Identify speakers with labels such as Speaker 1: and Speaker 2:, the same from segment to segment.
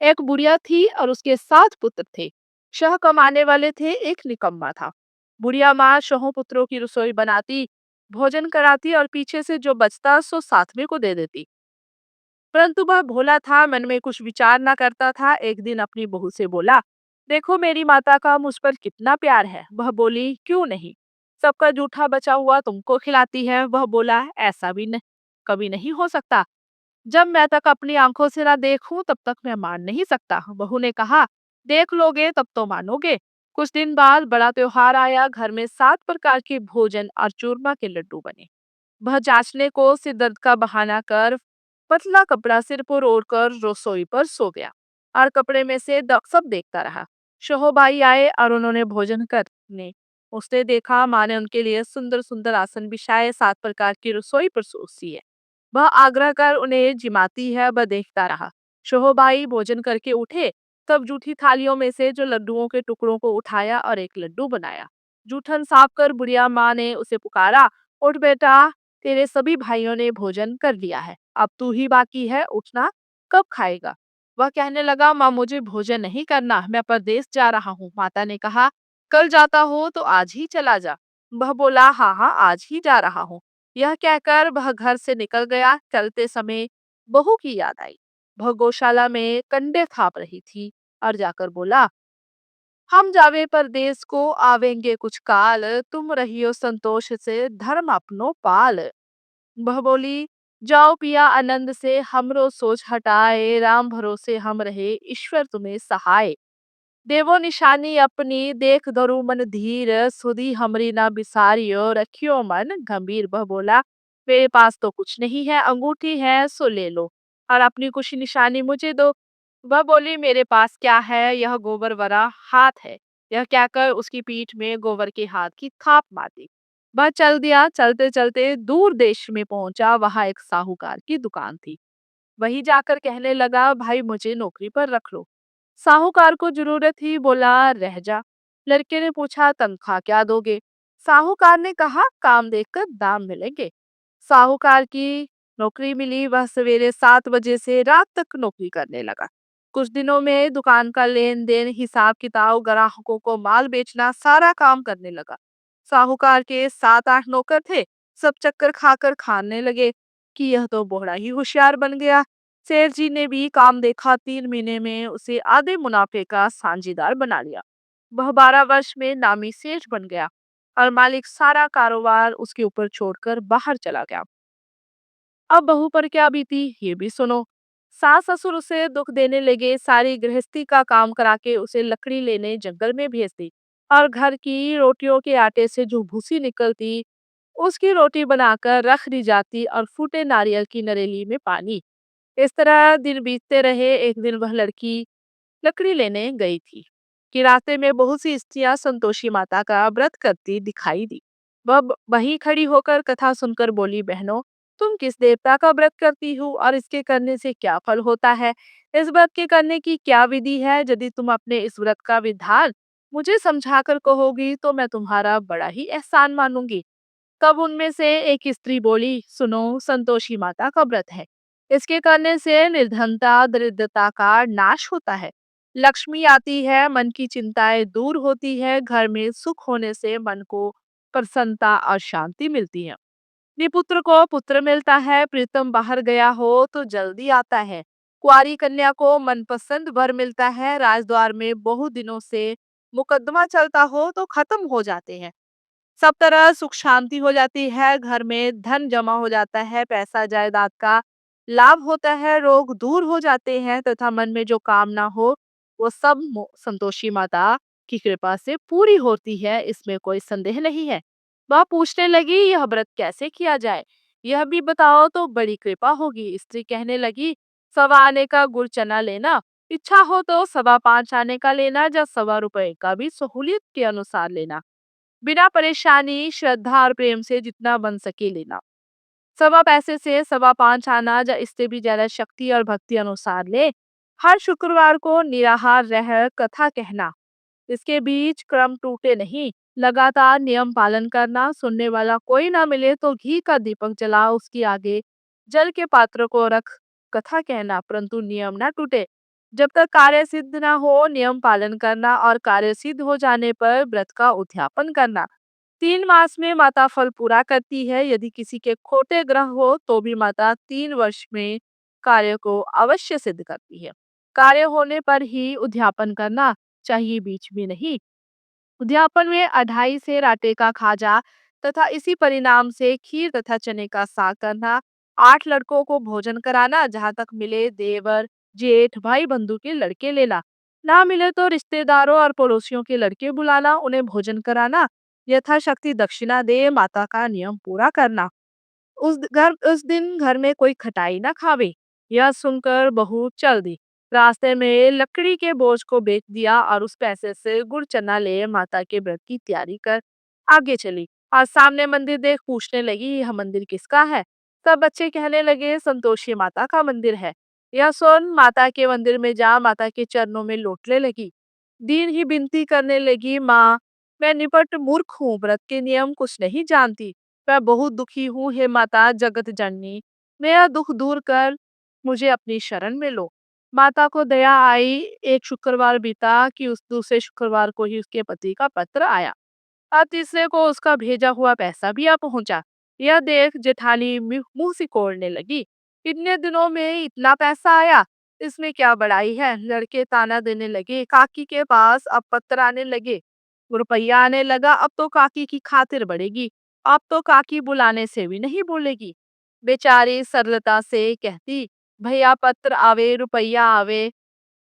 Speaker 1: एक बुढ़िया थी और उसके 7 पुत्र थे। शह कमाने वाले थे, एक निकम्मा था। बुढ़िया माँ शहों पुत्रों की रसोई बनाती, भोजन कराती और पीछे से जो बचता सो सातवें को दे देती। परंतु वह भोला था, मन में कुछ विचार ना करता था। एक दिन अपनी बहू से बोला, देखो मेरी माता का मुझ पर कितना प्यार है। वह बोली, क्यों नहीं, सबका जूठा बचा हुआ तुमको खिलाती है। वह बोला, ऐसा भी नहीं, कभी नहीं हो सकता। जब मैं तक अपनी आंखों से ना देखूं तब तक मैं मान नहीं सकता। बहू ने कहा, देख लोगे तब तो मानोगे। कुछ दिन बाद बड़ा त्योहार आया। घर में 7 प्रकार के भोजन और चूरमा के लड्डू बने। वह जांचने को सिर दर्द का बहाना कर पतला कपड़ा सिर पर ओढ़कर रसोई पर सो गया और कपड़े में से सब देखता रहा। शोहबाई आए और उन्होंने भोजन करने। उसने देखा माँ ने उनके लिए सुंदर सुंदर आसन बिछाए, 7 प्रकार की रसोई परोसी है। वह आग्रह कर उन्हें जिमाती है, वह देखता रहा। शोहबाई भोजन करके उठे, तब जूठी थालियों में से जो लड्डुओं के टुकड़ों को उठाया और एक लड्डू बनाया। जूठन साफ कर बुढ़िया माँ ने उसे पुकारा, उठ बेटा, तेरे सभी भाइयों ने भोजन कर लिया है, अब तू ही बाकी है, उठना, कब खाएगा। वह कहने लगा, माँ मुझे भोजन नहीं करना, मैं परदेश जा रहा हूँ। माता ने कहा, कल जाता हो तो आज ही चला जा। वह बोला, हाँ हाँ आज ही जा रहा हूँ। यह कहकर वह घर से निकल गया। चलते समय बहू की याद आई। वह गौशाला में कंडे थाप रही थी और जाकर बोला, हम जावे परदेस को आवेंगे कुछ काल, तुम रहियो संतोष से धर्म अपनो पाल। वह बोली, जाओ पिया आनंद से, हमरो सोच हटाए, राम भरोसे हम रहे, ईश्वर तुम्हें सहाय। देवो निशानी अपनी, देख धरु मन धीर, सुधी हमरी ना बिसारियो, रखियो मन गंभीर। वह बोला, मेरे पास तो कुछ नहीं है, अंगूठी है सो ले लो और अपनी कुछ निशानी मुझे दो। वह बोली, मेरे पास क्या है, यह गोबर भरा हाथ है। यह कहकर उसकी पीठ में गोबर के हाथ की थाप मार दी। वह चल दिया। चलते चलते दूर देश में पहुंचा। वहां एक साहूकार की दुकान थी। वहीं जाकर कहने लगा, भाई मुझे नौकरी पर रख लो। साहूकार को जरूरत थी, बोला, रह जा। लड़के ने पूछा, तनख्वाह क्या दोगे। साहूकार ने कहा, काम देखकर दाम मिलेंगे। साहूकार की नौकरी मिली। वह सवेरे 7 बजे से रात तक नौकरी करने लगा। कुछ दिनों में दुकान का लेन देन, हिसाब किताब, ग्राहकों को माल बेचना, सारा काम करने लगा। साहूकार के 7-8 नौकर थे। सब चक्कर खाकर खाने लगे कि यह तो बड़ा ही होशियार बन गया। सेठ जी ने भी काम देखा। 3 महीने में उसे आधे मुनाफे का साझीदार बना लिया। वह 12 वर्ष में नामी सेठ बन गया और मालिक सारा कारोबार उसके ऊपर छोड़कर बाहर चला गया। अब बहू पर क्या बीती ये भी सुनो। सास ससुर उसे दुख देने लगे। सारी गृहस्थी का काम करा के उसे लकड़ी लेने जंगल में भेज दी और घर की रोटियों के आटे से जो भूसी निकलती उसकी रोटी बनाकर रख दी जाती और फूटे नारियल की नरेली में पानी। इस तरह दिन बीतते रहे। एक दिन वह लड़की लकड़ी लेने गई थी कि रास्ते में बहुत सी स्त्रियां संतोषी माता का व्रत करती दिखाई दी। वह वहीं खड़ी होकर कथा सुनकर बोली, बहनों, तुम किस देवता का व्रत करती हो और इसके करने से क्या फल होता है। इस व्रत के करने की क्या विधि है। यदि तुम अपने इस व्रत का विधान मुझे समझाकर कहोगी तो मैं तुम्हारा बड़ा ही एहसान मानूंगी। तब उनमें से एक स्त्री बोली, सुनो, संतोषी माता का व्रत है। इसके करने से निर्धनता दरिद्रता का नाश होता है, लक्ष्मी आती है, मन की चिंताएं दूर होती है, घर में सुख होने से मन को प्रसन्नता और शांति मिलती है। निपुत्र को पुत्र मिलता है, प्रीतम बाहर गया हो तो जल्दी आता है। कुंवारी कन्या को मनपसंद वर मिलता है, राजद्वार में बहुत दिनों से मुकदमा चलता हो तो खत्म हो जाते हैं। सब तरह सुख शांति हो जाती है, घर में धन जमा हो जाता है, पैसा जायदाद का लाभ होता है, रोग दूर हो जाते हैं तथा मन में जो कामना हो वो सब संतोषी माता की कृपा से पूरी होती है, इसमें कोई संदेह नहीं है। वह पूछने लगी, यह व्रत कैसे किया जाए, यह भी बताओ तो बड़ी कृपा होगी। स्त्री कहने लगी, 1.25 आने का गुड़ चना लेना, इच्छा हो तो 5.25 आने का लेना, या 1.25 रुपए का भी सहूलियत के अनुसार लेना, बिना परेशानी, श्रद्धा और प्रेम से जितना बन सके लेना। 1.25 पैसे से 5.25 आना या इससे भी ज्यादा शक्ति और भक्ति अनुसार ले। हर शुक्रवार को निराहार रह कथा कहना, इसके बीच क्रम टूटे नहीं, लगातार नियम पालन करना। सुनने वाला कोई ना मिले तो घी का दीपक जला उसके आगे जल के पात्र को रख कथा कहना, परंतु नियम ना टूटे। जब तक कार्य सिद्ध ना हो, नियम पालन करना और कार्य सिद्ध हो जाने पर व्रत का उद्यापन करना। 3 मास में माता फल पूरा करती है। यदि किसी के खोटे ग्रह हो तो भी माता 3 वर्ष में कार्य को अवश्य सिद्ध करती है। कार्य होने पर ही उद्यापन करना चाहिए, बीच में नहीं। उद्यापन में अढ़ाई से राटे का खाजा तथा इसी परिणाम से खीर तथा चने का साग करना, 8 लड़कों को भोजन कराना, जहाँ तक मिले देवर, जेठ, भाई बंधु के लड़के लेना, ना मिले तो रिश्तेदारों और पड़ोसियों के लड़के बुलाना, उन्हें भोजन कराना, यथाशक्ति दक्षिणा दे माता का नियम पूरा करना। उस दिन घर में कोई खटाई ना खावे। यह सुनकर बहू चल दी। रास्ते में लकड़ी के बोझ को बेच दिया और उस पैसे से गुड़ चना ले माता के व्रत की तैयारी कर आगे चली। और सामने मंदिर देख पूछने लगी, यह मंदिर किसका है? सब बच्चे कहने लगे, संतोषी माता का मंदिर है। यह सुन माता के मंदिर में जा माता के चरणों में लौटने लगी। दीन ही विनती करने लगी, माँ, मैं निपट मूर्ख हूँ, व्रत के नियम कुछ नहीं जानती। मैं बहुत दुखी हूँ, हे माता जगत जननी, मेरा दुख दूर कर मुझे अपनी शरण में लो। माता को दया आई। एक शुक्रवार बीता कि उस दूसरे शुक्रवार को ही उसके पति का पत्र आया और तीसरे को उसका भेजा हुआ पैसा भी आ पहुंचा। यह देख जेठानी मुंह सिकोड़ने लगी। इतने दिनों में इतना पैसा आया, इसमें क्या बड़ाई है? लड़के ताना देने लगे। काकी के पास अब पत्र आने लगे, रुपया आने लगा। अब तो काकी की खातिर बढ़ेगी, अब तो काकी बुलाने से भी नहीं बोलेगी। बेचारी सरलता से कहती, भैया पत्र आवे रुपया आवे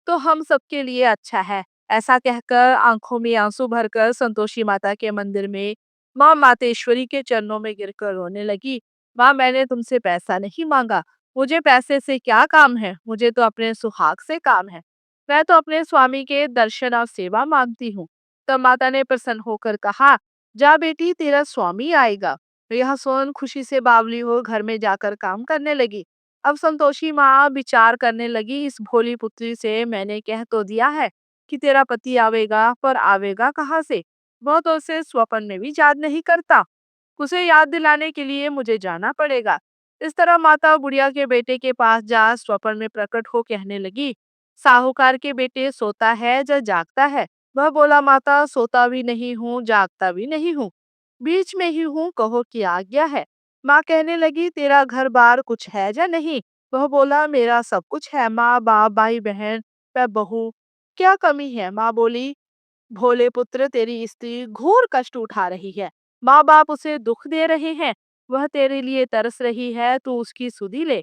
Speaker 1: तो हम सबके लिए अच्छा है। ऐसा कहकर आंखों में आंसू भरकर संतोषी माता के मंदिर में माँ मातेश्वरी के चरणों में गिरकर रोने लगी। माँ, मैंने तुमसे पैसा नहीं मांगा, मुझे पैसे से क्या काम है? मुझे तो अपने सुहाग से काम है। मैं तो अपने स्वामी के दर्शन और सेवा मांगती हूँ। तब माता ने प्रसन्न होकर कहा, जा बेटी, तेरा स्वामी आएगा। यह सुन खुशी से बावली हो घर में जाकर काम करने लगी। अब संतोषी माँ विचार करने लगी, इस भोली पुत्री से मैंने कह तो दिया है कि तेरा पति आवेगा, पर आवेगा कहाँ से? वह तो उसे स्वप्न में भी याद नहीं करता। उसे याद दिलाने के लिए मुझे जाना पड़ेगा। इस तरह माता बुढ़िया के बेटे के पास जा स्वप्न में प्रकट हो कहने लगी, साहूकार के बेटे सोता है या जागता है? वह बोला, माता सोता भी नहीं हूँ, जागता भी नहीं हूँ, बीच में ही हूँ, कहो क्या आज्ञा है। माँ कहने लगी, तेरा घर बार कुछ है या नहीं? वह बोला, मेरा सब कुछ है, माँ बाप भाई बहन व बहू, क्या कमी है? माँ बोली, भोले पुत्र, तेरी स्त्री घोर कष्ट उठा रही है, माँ बाप उसे दुख दे रहे हैं, वह तेरे लिए तरस रही है, तू उसकी सुधि ले।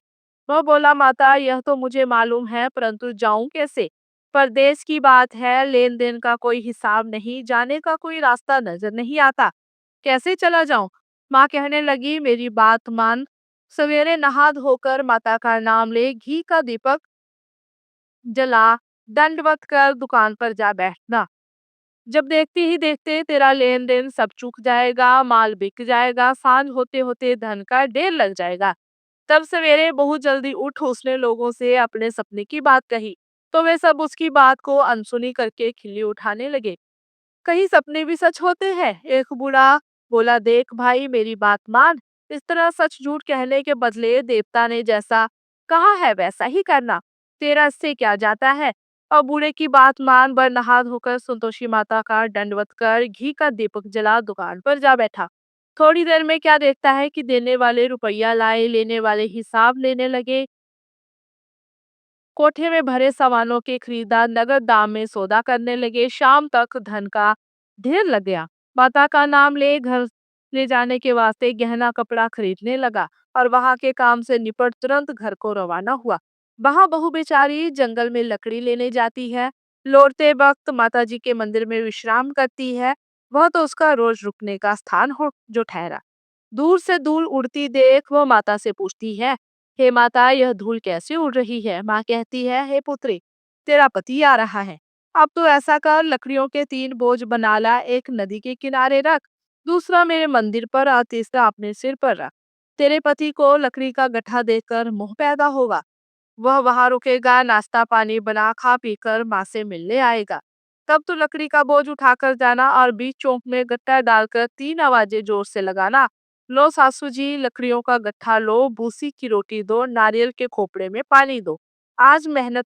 Speaker 1: वह बोला, माता यह तो मुझे मालूम है, परंतु जाऊं कैसे? परदेश की बात है, लेन देन का कोई हिसाब नहीं, जाने का कोई रास्ता नजर नहीं आता, कैसे चला जाऊं? माँ कहने लगी, मेरी बात मान, सवेरे नहा धोकर माता का नाम ले, घी का दीपक जला, दंडवत कर दुकान पर जा बैठना। जब देखते ही देखते तेरा लेन देन सब चूक जाएगा, माल बिक जाएगा, सांझ होते होते धन का ढेर लग जाएगा। तब सवेरे बहुत जल्दी उठ उसने लोगों से अपने सपने की बात कही, तो वे सब उसकी बात को अनसुनी करके खिल्ली उठाने लगे। कहीं सपने भी सच होते हैं? एक बूढ़ा बोला, देख भाई, मेरी बात मान, इस तरह सच झूठ कहने के बदले देवता ने जैसा कहा है वैसा ही करना, तेरा इससे क्या जाता है? और बूढ़े की बात मान बर नहा धोकर संतोषी माता का दंडवत कर घी का दीपक जला दुकान पर जा बैठा। थोड़ी देर में क्या देखता है कि देने वाले रुपया लाए, लेने वाले हिसाब लेने लगे। कोठे में भरे सामानों के खरीदार नगद दाम में सौदा करने लगे। शाम तक धन का ढेर लग गया। माता का नाम ले घर ले जाने के वास्ते गहना कपड़ा खरीदने लगा और वहां के काम से निपट तुरंत घर को रवाना हुआ। वहां बहू बेचारी जंगल में लकड़ी लेने जाती है। लौटते वक्त माता जी के मंदिर में विश्राम करती है। वह तो उसका रोज रुकने का स्थान हो जो ठहरा। दूर से धूल उड़ती देख वह माता से पूछती है, हे माता, यह धूल कैसे उड़ रही है? माँ कहती है, हे पुत्री, तेरा पति आ रहा है। अब तो ऐसा कर, लकड़ियों के 3 बोझ बना ला, एक नदी के किनारे रख, दूसरा मेरे मंदिर पर और तीसरा अपने सिर पर रख। तेरे पति को लकड़ी का गट्ठा देखकर मोह पैदा होगा, वह वहां रुकेगा, नाश्ता पानी बना खा पीकर माँ से मिलने आएगा। तब तो लकड़ी का बोझ उठाकर जाना और बीच चौक में गट्टा डालकर 3 आवाजें जोर से लगाना, लो सासू जी, लकड़ियों का गट्ठा लो, भूसी की रोटी दो, नारियल के खोपड़े में पानी दो। आज मेहनत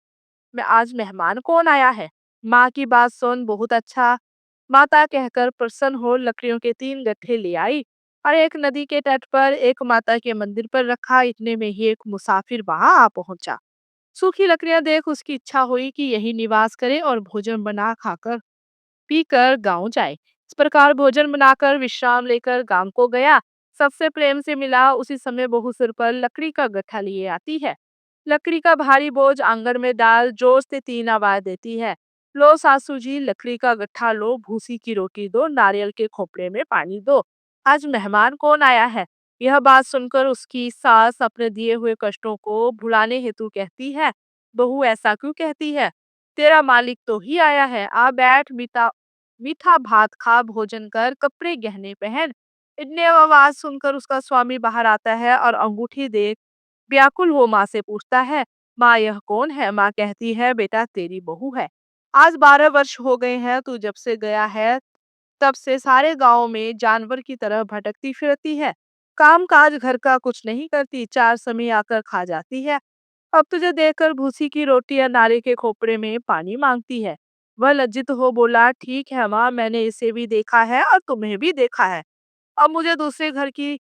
Speaker 1: मैं आज मेहमान कौन आया है। माँ की बात सुन बहुत अच्छा। माता कहकर प्रसन्न हो लकड़ियों के 3 गट्ठे ले आई और एक नदी के तट पर एक माता के मंदिर पर रखा। इतने में ही एक मुसाफिर वहां आ पहुंचा। सूखी लकड़ियां देख उसकी इच्छा हुई कि यही निवास करे और भोजन बना खाकर पीकर गांव जाए। इस प्रकार भोजन बनाकर विश्राम लेकर गांव को गया। सबसे प्रेम से मिला। उसी समय बहू सिर पर लकड़ी का गट्ठा लिए आती है। लकड़ी का भारी बोझ आंगन में डाल जोर से 3 आवाज देती है। लो सासू जी, लकड़ी का गट्ठा लो, भूसी की रोटी दो, नारियल के खोपड़े में पानी दो। आज मेहमान कौन आया है। यह बात सुनकर उसकी सास अपने दिए हुए कष्टों को भुलाने हेतु कहती है, बहू ऐसा क्यों कहती है। तेरा मालिक तो ही आया है। आ बैठ, मीठा मीठा भात खा, भोजन कर, कपड़े गहने पहन। इतने आवाज सुनकर उसका स्वामी बाहर आता है और अंगूठी देख व्याकुल हो माँ से पूछता है, माँ यह कौन है। माँ कहती है, बेटा तेरी बहू है। आज 12 वर्ष हो गए हैं तू जब से गया है, तब से सारे गांव में जानवर की तरह भटकती फिरती है। काम काज घर का कुछ नहीं करती, 4 समय आकर खा जाती है। अब तुझे देखकर भूसी की रोटी या नारे के खोपड़े में पानी मांगती है। वह लज्जित हो बोला, ठीक है माँ, मैंने इसे भी देखा है और तुम्हें भी देखा है। अब मुझे दूसरे घर की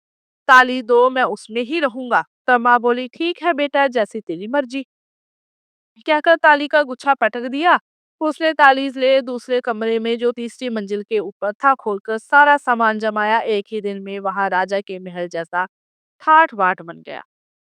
Speaker 1: ताली दो, मैं उसमें ही रहूंगा। तब माँ बोली, ठीक है बेटा, जैसी तेरी मर्जी। कहकर ताली का गुच्छा पटक दिया। उसने ताली ले दूसरे कमरे में जो तीसरी मंजिल के ऊपर था खोलकर सारा सामान जमाया। एक ही दिन में वहां राजा के महल जैसा ठाठ बाट बन गया।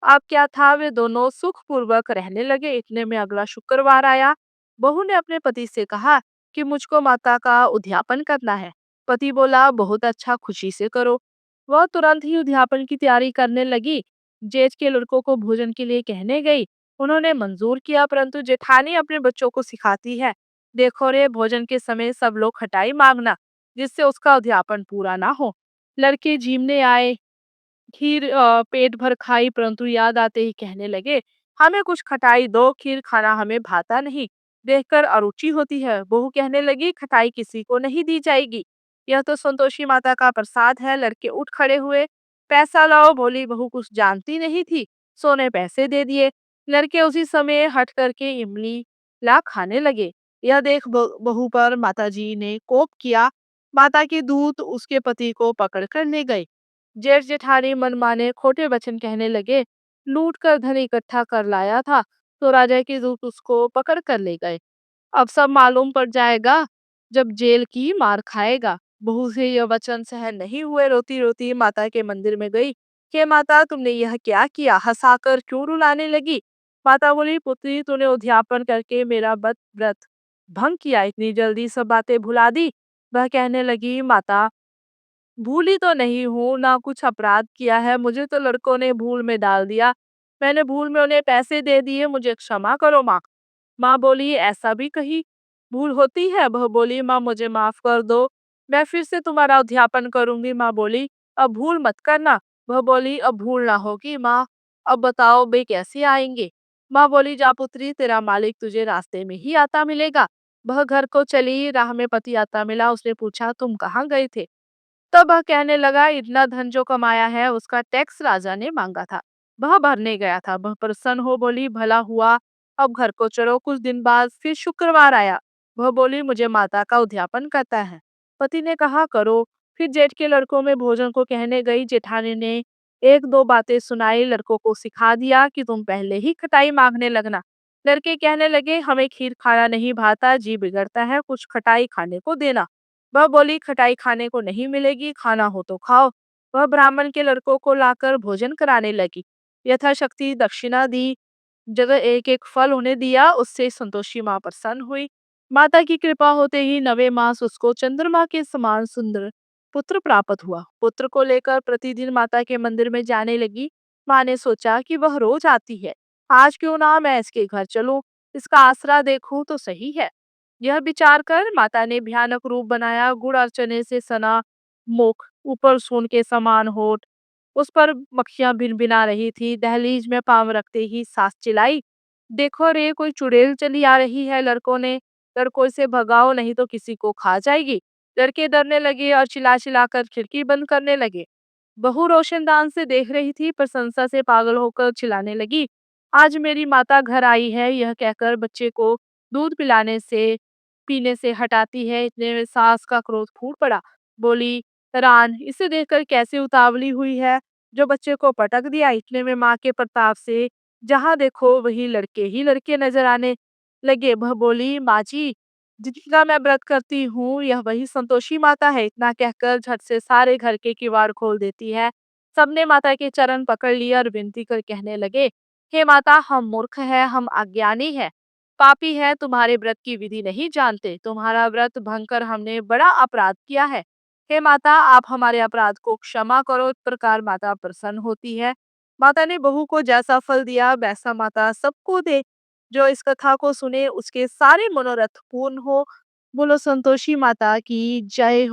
Speaker 1: अब क्या था, वे दोनों सुखपूर्वक रहने लगे। इतने में अगला शुक्रवार आया। बहू ने अपने पति से कहा कि मुझको माता का उद्यापन करना है। पति बोला, बहुत अच्छा, खुशी से करो। वह तुरंत ही उद्यापन की तैयारी करने लगी। जेठ के लड़कों को भोजन के लिए कहने गई। उन्होंने मंजूर किया, परंतु जेठानी अपने बच्चों को सिखाती है, देखो रे, भोजन के समय सब लोग खटाई मांगना, जिससे उसका उद्यापन पूरा ना हो। लड़के झीमने आए, खीर पेट भर खाई, परंतु याद आते ही कहने लगे, हमें कुछ खटाई दो, खीर खाना हमें भाता नहीं, देखकर अरुचि होती है। बहू कहने लगी, खटाई किसी को नहीं दी जाएगी, यह तो संतोषी माता का प्रसाद है। लड़के उठ खड़े हुए, पैसा लाओ। भोली बहू कुछ जानती नहीं थी, सोने पैसे दे दिए। लड़के उसी समय हट करके इमली ला खाने लगे। यह देख बहू पर माताजी ने कोप किया। माता के दूत उसके पति को पकड़ कर ले गए। जेठ जेठानी मनमाने खोटे वचन कहने लगे। लूट कर धन इकट्ठा कर लाया था, तो राजा के दूत उसको पकड़ कर ले गए। अब सब मालूम पड़ जाएगा जब जेल की मार खाएगा। बहू से यह वचन सहन नहीं हुए, रोती रोती माता के मंदिर में गई। हे माता, तुमने यह क्या किया, हंसाकर क्यों रुलाने लगी। माता बोली, पुत्री, तूने उद्यापन करके मेरा व्रत भंग किया, इतनी जल्दी सब बातें भुला दी। वह कहने लगी, माता, भूली तो नहीं हूँ, ना कुछ अपराध किया है, मुझे तो लड़कों ने भूल में डाल दिया। मैंने भूल में उन्हें पैसे दे दिए, मुझे क्षमा करो माँ। माँ बोली, ऐसा भी कहीं भूल होती है। वह बोली, माँ मुझे माफ कर दो, मैं फिर से तुम्हारा अध्यापन करूंगी। माँ बोली, अब भूल मत करना। वह बोली, अब भूल ना होगी माँ। अब बताओ वे कैसे आएंगे। माँ बोली, जा पुत्री, तेरा मालिक तुझे रास्ते में ही आता मिलेगा। वह घर को चली। राह में पति आता मिला। उसने पूछा, तुम कहाँ गए थे। तब वह कहने लगा, इतना धन जो कमाया है उसका टैक्स राजा ने मांगा था, वह भरने गया था। वह प्रसन्न हो बोली, भला हुआ, अब घर को चलो। कुछ दिन बाद फिर शुक्रवार आया। वह बोली, मुझे माता का उद्यापन करता है। पति ने कहा, करो। फिर जेठ के लड़कों में भोजन को कहने गई। जेठानी ने एक दो बातें सुनाई, लड़कों को सिखा दिया कि तुम पहले ही खटाई मांगने लगना। लड़के कहने लगे, हमें खीर खाना नहीं भाता, जी बिगड़ता है, कुछ खटाई खाने को देना। वह बोली, खटाई खाने को नहीं मिलेगी, खाना हो तो खाओ। वह ब्राह्मण के लड़कों को लाकर भोजन कराने लगी। यथाशक्ति दक्षिणा दी। जगह एक एक फल उन्हें दिया। उससे संतोषी माँ प्रसन्न हुई। माता की कृपा होते ही 9वें मास उसको चंद्रमा के समान सुंदर पुत्र प्राप्त हुआ। पुत्र को लेकर प्रतिदिन माता के मंदिर में जाने लगी। माँ ने सोचा कि वह रोज आती है, आज क्यों ना मैं इसके घर चलूं, इसका आसरा देखूं तो सही है। यह विचार कर माता ने भयानक रूप बनाया। गुड़ और चने से सना मुख, ऊपर सोन के समान होठ, उस पर मक्खियां भिनभिना रही थी। दहलीज में पांव रखते ही सास चिल्लाई, देखो रे, कोई चुड़ैल चली आ रही है। लड़कों से भगाओ, नहीं तो किसी को खा जाएगी। लड़के डरने लगे और चिल्ला चिल्लाकर खिड़की बंद करने लगे। बहू रोशनदान से देख रही थी, प्रशंसा से पागल होकर चिल्लाने लगी, आज मेरी माता घर आई है, यह कहकर बच्चे को दूध पीने से हटाती है। इतने में सास का क्रोध फूट पड़ा। बोली, रान इसे देखकर कैसे उतावली हुई है, जो बच्चे को पटक दिया। इतने में माँ के प्रताप से जहाँ देखो वही लड़के ही लड़के नजर आने लगे। वह बोली, माँ जी, जितना मैं व्रत करती हूँ यह वही संतोषी माता है। इतना कहकर झट से सारे घर के किवाड़ खोल देती है। सबने माता के चरण पकड़ लिए और विनती कर कहने लगे, हे माता, हम मूर्ख हैं, हम अज्ञानी हैं, पापी हैं, तुम्हारे व्रत की विधि नहीं जानते। तुम्हारा व्रत भंग कर हमने बड़ा अपराध किया है। हे माता, आप हमारे अपराध को क्षमा करो। इस प्रकार माता प्रसन्न होती है। माता ने बहू को जैसा फल दिया वैसा माता सबको दे। जो इस कथा को सुने उसके सारे मनोरथ पूर्ण हो। बोलो संतोषी माता की जय हो।